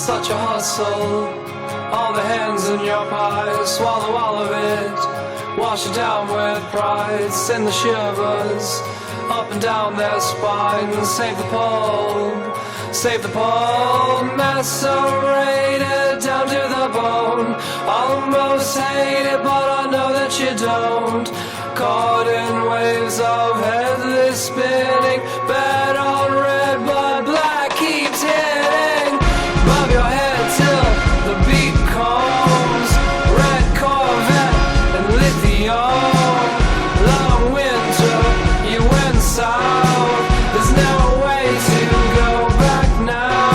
such a hustle. All the hands in your pie, swallow all of it. Wash it down with pride, send the shivers up and down their spine. Save the pole, macerated down to the bone. Almost hate it, but I know that you don't. Caught in waves of headless spinning, bed on red, but black keeps hitting. Bob your head till the beat comes. Red Corvette and lithium. Long winter, you went south. There's no way to go back now.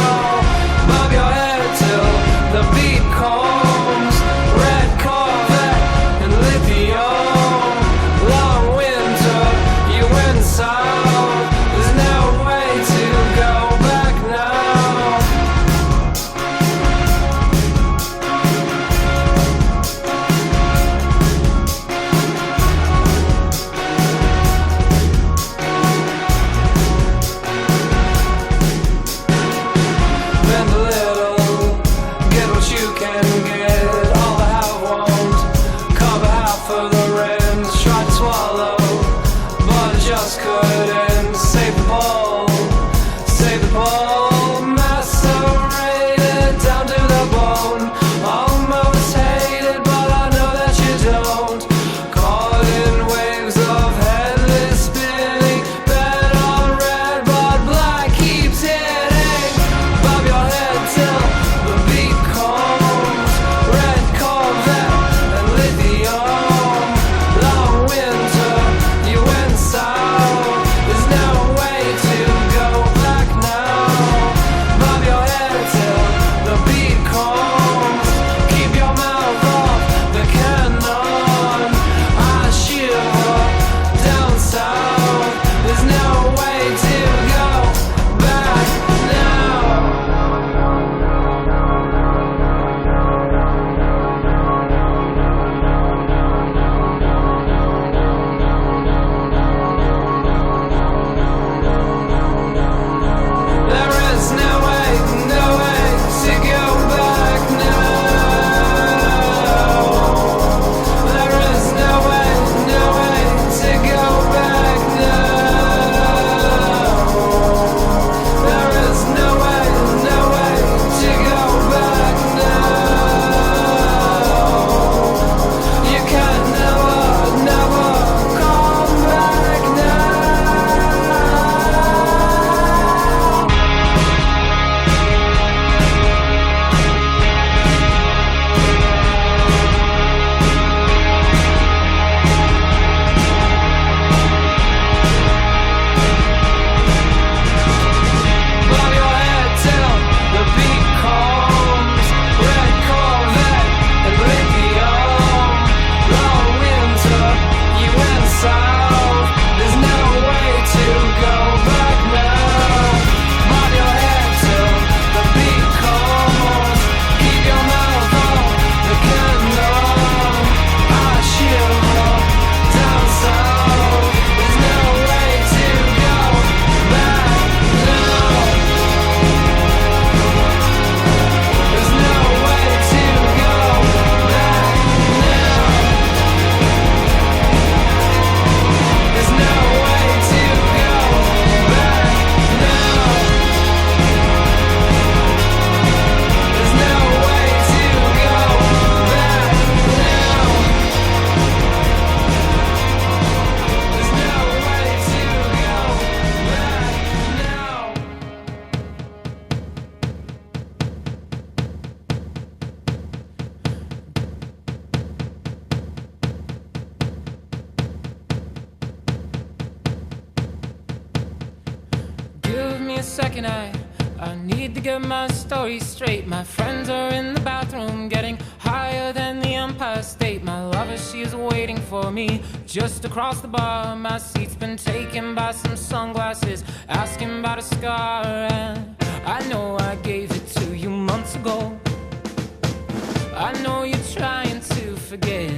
Bob your head till the beat comes. Red Corvette and lithium. Long winter, you went south. There's no way to go back now. Bend a little, get what you can get. All the have won't cover half of the rims. Tried to swallow, but I just couldn't. Save the ball, macerated down to the bone. Almost hated, but I know that you don't. Caught in waves of headless spinning, bed on red, but black keeps hitting. Bob your head till the beat comes. Red Corvette and lithium. Long winter, you went south. There's no way to go back now. Bob your head till the beat comes. Keep your mouth off the cannon. I shiver down south. There's no way to go back now. There is no way to go back now. There is no way to go back now. There is no way to go back now. You can never come back now. Bob your head till the beat comes. Red Corvette and lithium. Long winter, you went south. There's no way to go back now. Bob your head till the beat comes. Keep your mouth off the cannon. I shiver down south. There's no way to go back now. There's no way to go back now. There's no way to go back now. There's no way to go back now. There's no way to go back now. Give me a second, I need to get my story straight. My friends are in the bathroom, getting higher than the Empire State. My lover, she is waiting for me just across the bar. My seat's been taken by some sunglasses, asking about a scar. And I know I gave it to you months ago. I know you're trying to forget,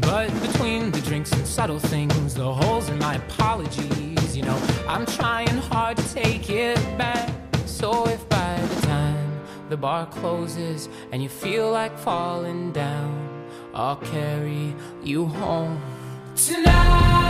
but between the drinks and subtle things, the holes in my apologies, you know, I'm trying hard to take it back. So if by the time the bar closes and you feel like falling down, I'll carry you home tonight.